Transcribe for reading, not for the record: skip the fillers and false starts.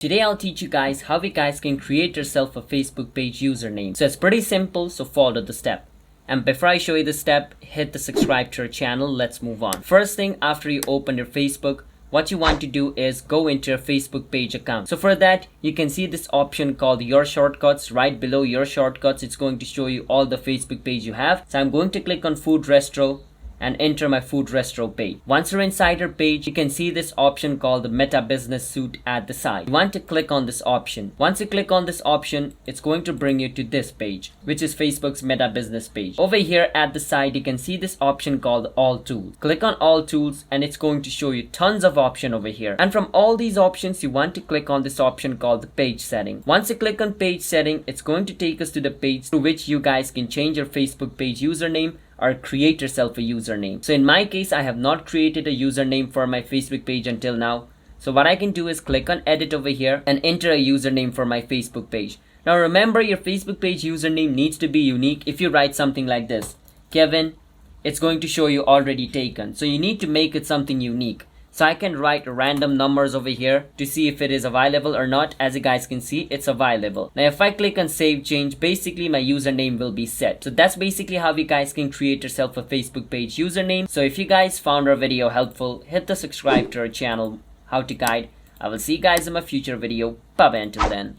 Today I'll teach you guys how you guys can create yourself a Facebook page username. So it's pretty simple, so follow the step. And before I show you the step, hit the subscribe to our channel. Let's move on. First thing, after you open your Facebook, what you want to do is go into your Facebook page account. So for that, you can see this option called your shortcuts. Right below your shortcuts, it's going to show you all the Facebook page you have. So I'm going to click on Food Restro and enter my Food Restro page. Once you're inside your page, you can see this option called the Meta Business Suite at the side. You want to click on this option. Once you click on this option, it's going to bring you to this page, which is Facebook's Meta Business page. Over here at the side, you can see this option called All Tools. Click on All Tools and it's going to show you tons of options over here. And from all these options, you want to click on this option called the Page Setting. Once you click on Page Setting, it's going to take us to the page through which you guys can change your Facebook page username or create yourself a username. So in my case, I have not created a username for my Facebook page until now. So what I can do is click on edit over here and enter a username for my Facebook page. Now remember, your Facebook page username needs to be unique. If you write something like this, Kevin, it's going to show you already taken. So you need to make it something unique. So I can write random numbers over here to see if it is available or not. As you guys can see, it's available. Now if I click on save change, basically my username will be set. So that's basically how you guys can create yourself a Facebook page username. So if you guys found our video helpful, hit the subscribe to our channel, How to Guide. I will see you guys in my future video. Bye bye until then.